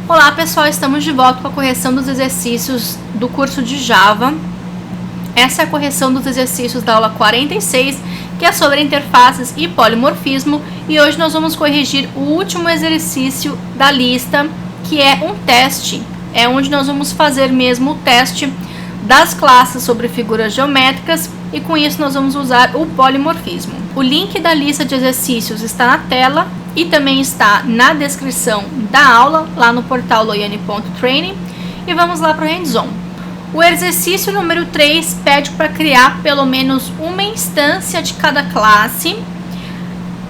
Olá pessoal, estamos de volta com a correção dos exercícios do curso de Java. Essa é a correção dos exercícios da aula 46, que é sobre interfaces e polimorfismo, e hoje nós vamos corrigir o último exercício da lista, que é um teste, é onde nós vamos fazer mesmo o teste das classes sobre figuras geométricas, e com isso nós vamos usar o polimorfismo. O link da lista de exercícios está na tela e também está na descrição da aula, lá no portal loiane.training, e vamos lá para o hands-on. O exercício número 3 pede para criar pelo menos uma instância de cada classe,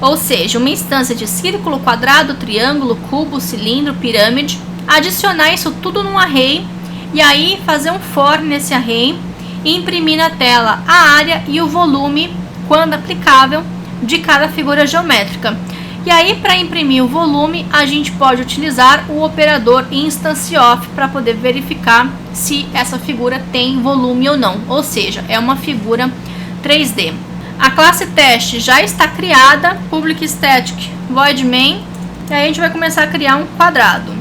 ou seja, uma instância de círculo, quadrado, triângulo, cubo, cilindro, pirâmide, adicionar isso tudo num array, e aí fazer um for nesse array e imprimir na tela a área e o volume, quando aplicável, de cada figura geométrica. E aí, para imprimir o volume, a gente pode utilizar o operador instance_of para poder verificar se essa figura tem volume ou não, ou seja, é uma figura 3D. A classe teste já está criada, public static void main, e aí a gente vai começar a criar um quadrado.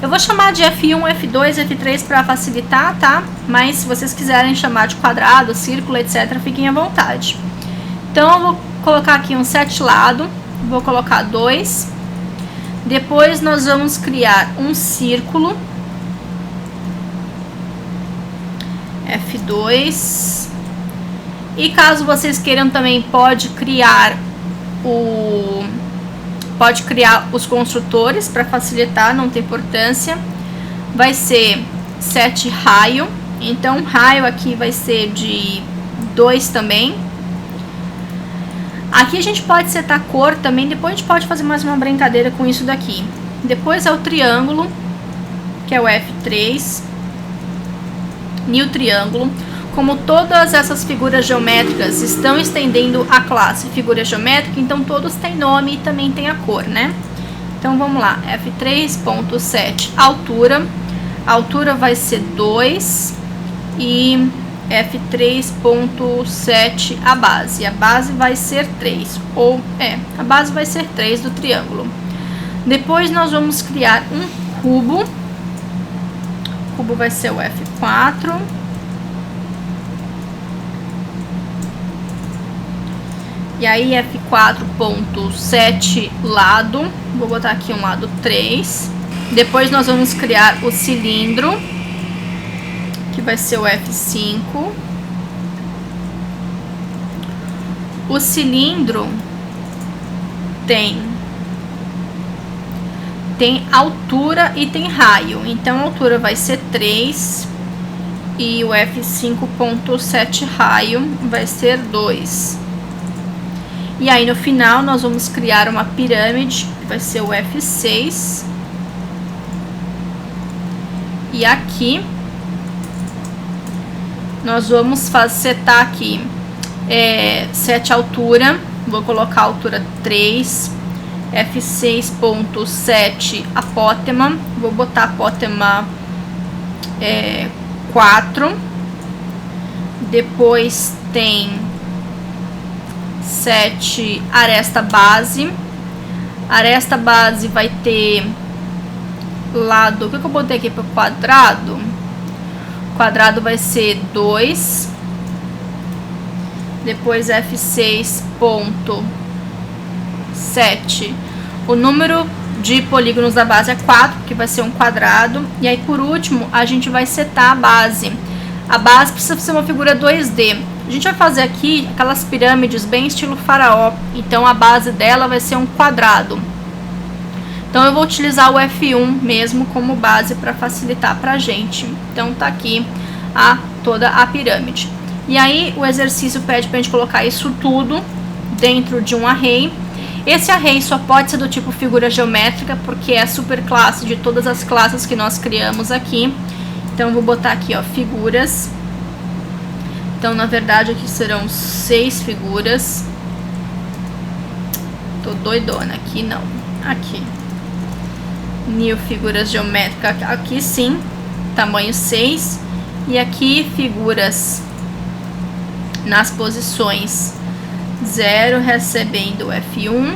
Eu vou chamar de F1, F2, F3 para facilitar, tá? Mas se vocês quiserem chamar de quadrado, círculo, etc., fiquem à vontade. Então, eu vou colocar aqui um set lado, vou colocar 2. Depois, nós vamos criar um círculo. F2. E caso vocês queiram também, pode criar os construtores para facilitar, não tem importância. Vai ser set raio, então raio aqui vai ser de 2 também. Aqui a gente pode setar cor também, depois a gente pode fazer mais uma brincadeira com isso daqui. Depois é o triângulo, que é o F3, new triângulo. Como todas essas figuras geométricas estão estendendo a classe figura geométrica, então todos têm nome e também tem a cor, né? Então vamos lá, F3.set altura, a altura vai ser 2 e F3.set a base vai ser 3, a base vai ser 3 do triângulo. Depois nós vamos criar um cubo, o cubo vai ser o F4. E aí F4.set lado, vou botar aqui um lado 3. Depois nós vamos criar o cilindro, que vai ser o F5. O cilindro tem altura e tem raio, então a altura vai ser 3 e o F5.set raio vai ser 2. E aí no final nós vamos criar uma pirâmide, que vai ser o F6. E aqui nós vamos setar aqui set altura, vou colocar a altura 3, F6.set apótema, vou botar apótema 4. Depois tem set aresta base. Aresta base vai ter lado, o que eu botei aqui para o quadrado? O quadrado vai ser 2. Depois F6.set, o número de polígonos da base é 4, que vai ser um quadrado. E aí por último a gente vai setar a base. A base precisa ser uma figura 2D. A gente vai fazer aqui aquelas pirâmides bem estilo faraó, então a base dela vai ser um quadrado. Então eu vou utilizar o F1 mesmo como base para facilitar pra gente. Então tá aqui toda a pirâmide. E aí o exercício pede pra gente colocar isso tudo dentro de um array. Esse array só pode ser do tipo figura geométrica, porque é a superclasse de todas as classes que nós criamos aqui. Então eu vou botar aqui, ó, figuras. Então, na verdade, aqui serão 6 figuras. Tô doidona, aqui não. Aqui. New figuras geométricas, aqui sim, tamanho 6. E aqui figuras nas posições 0, recebendo F1.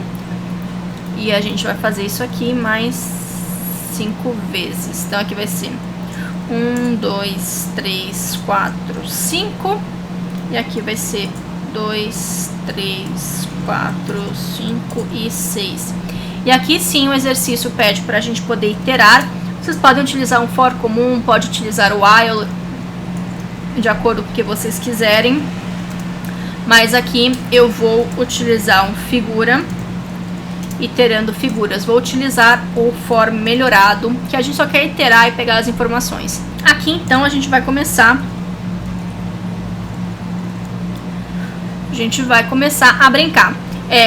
E a gente vai fazer isso aqui mais 5 vezes. Então aqui vai ser 1, 2, 3, 4, 5. E aqui vai ser 2, 3, 4, 5 e 6. E aqui sim o exercício pede para a gente poder iterar. Vocês podem utilizar um for comum, pode utilizar o while, de acordo com o que vocês quiserem. Mas aqui eu vou utilizar um figura, iterando figuras. Vou utilizar o for melhorado, que a gente só quer iterar e pegar as informações. Aqui então a gente vai começar. A brincar.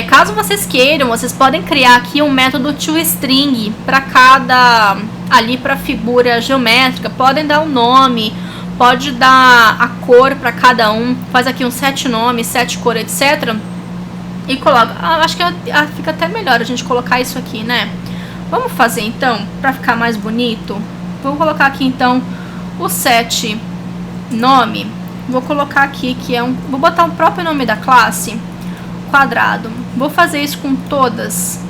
Caso vocês queiram, vocês podem criar aqui um método toString para cada, ali para figura geométrica. Podem dar um nome, pode dar a cor para cada um. Faz aqui um set nome, set cor, etc. E coloca. Acho que fica até melhor a gente colocar isso aqui, né? Vamos fazer então, para ficar mais bonito. Vou colocar aqui então o set nome. Vou colocar aqui que é vou botar o próprio nome da classe, quadrado. Vou fazer isso com todas.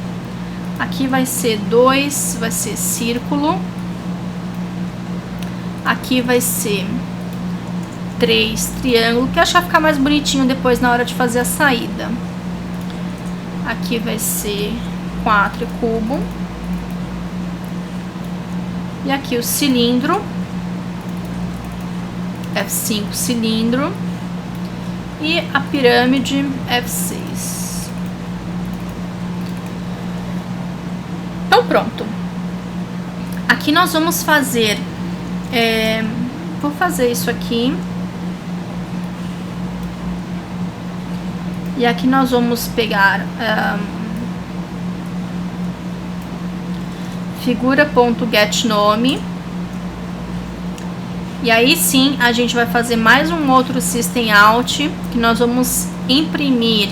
Aqui vai ser 2, vai ser círculo. Aqui vai ser 3, triângulo, que eu acho que vai ficar mais bonitinho depois na hora de fazer a saída. Aqui vai ser 4, cubo. E aqui o cilindro. F5, cilindro. E a pirâmide, F6. Então pronto. Aqui nós vamos fazer... vou fazer isso aqui. E aqui nós vamos pegar figura.getNome. E aí sim a gente vai fazer mais um outro system out, que nós vamos imprimir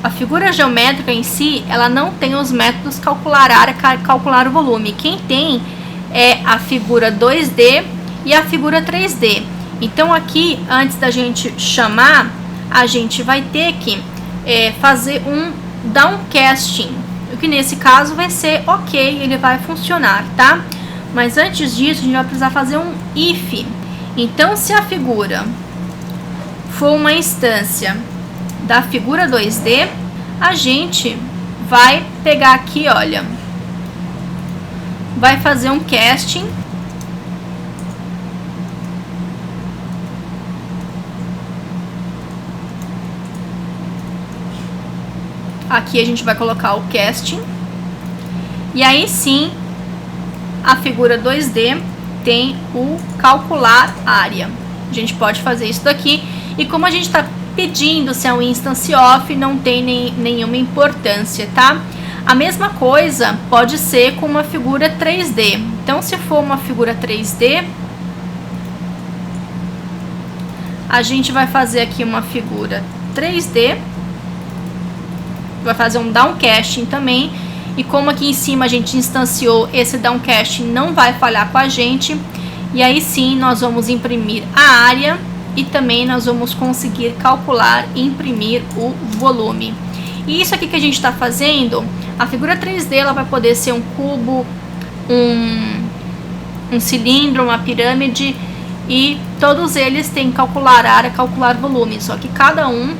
a figura geométrica em si. Ela não tem os métodos calcular área, calcular o volume. Quem tem é a figura 2D e a figura 3D. Então aqui, antes da gente chamar, a gente vai ter que fazer um downcasting, o que nesse caso vai ser ok, ele vai funcionar, tá? Mas antes disso, a gente vai precisar fazer um if. Então, se a figura for uma instância da figura 2D, a gente vai pegar aqui, olha, vai fazer um casting. Aqui a gente vai colocar o casting. E aí sim, a figura 2D tem o calcular área. A gente pode fazer isso daqui. E como a gente está pedindo se é um instance off, não tem nenhuma importância, tá? A mesma coisa pode ser com uma figura 3D. Então, se for uma figura 3D, a gente vai fazer aqui uma figura 3D. Vai fazer um downcasting também. E como aqui em cima a gente instanciou, esse downcasting não vai falhar com a gente. E aí sim nós vamos imprimir a área e também nós vamos conseguir calcular e imprimir o volume. E isso aqui que a gente está fazendo, a figura 3D ela vai poder ser um cubo, um cilindro, uma pirâmide, e todos eles têm calcular área, calcular volume. Só que cada um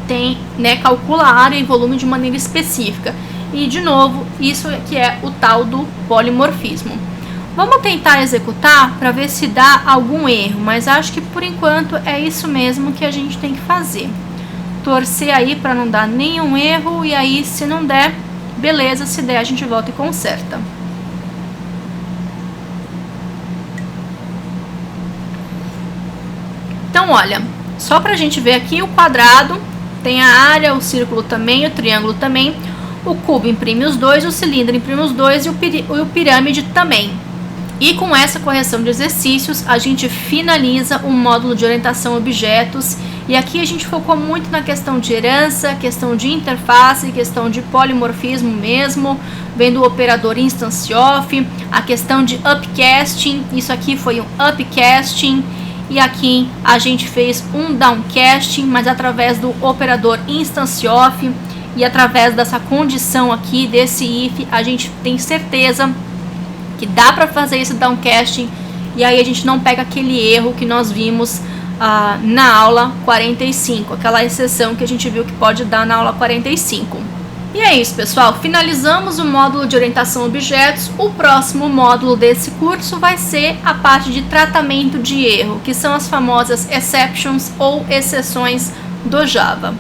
tem, né, calcula área e volume de maneira específica. E de novo, isso que é o tal do polimorfismo. Vamos tentar executar para ver se dá algum erro, mas acho que por enquanto é isso mesmo que a gente tem que fazer. Torcer aí para não dar nenhum erro, e aí se não der, beleza, se der a gente volta e conserta. Então olha, só para a gente ver aqui, o quadrado tem a área, o círculo também, o triângulo também. O cubo imprime os dois, o cilindro imprime os dois e o pirâmide também. E com essa correção de exercícios, a gente finaliza o módulo de orientação a objetos. E aqui a gente focou muito na questão de herança, questão de interface, questão de polimorfismo mesmo, vendo o operador instance off, a questão de upcasting, isso aqui foi um upcasting. E aqui a gente fez um downcasting, mas através do operador instance off. e através dessa condição aqui, desse if, a gente tem certeza que dá para fazer esse downcasting, e aí a gente não pega aquele erro que nós vimos na aula 45, aquela exceção que a gente viu que pode dar na aula 45. E é isso, pessoal, finalizamos o módulo de orientação a objetos. O próximo módulo desse curso vai ser a parte de tratamento de erro, que são as famosas exceptions ou exceções do Java.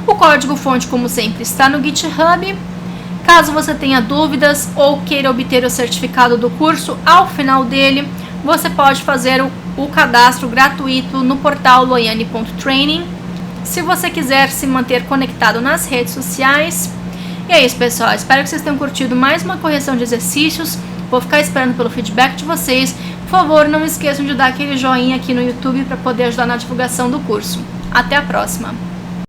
O código-fonte, como sempre, está no GitHub. Caso você tenha dúvidas ou queira obter o certificado do curso, ao final dele, você pode fazer o cadastro gratuito no portal loiane.training. Se você quiser se manter conectado nas redes sociais. E é isso, pessoal. Espero que vocês tenham curtido mais uma correção de exercícios. Vou ficar esperando pelo feedback de vocês. Por favor, não esqueçam de dar aquele joinha aqui no YouTube para poder ajudar na divulgação do curso. Até a próxima!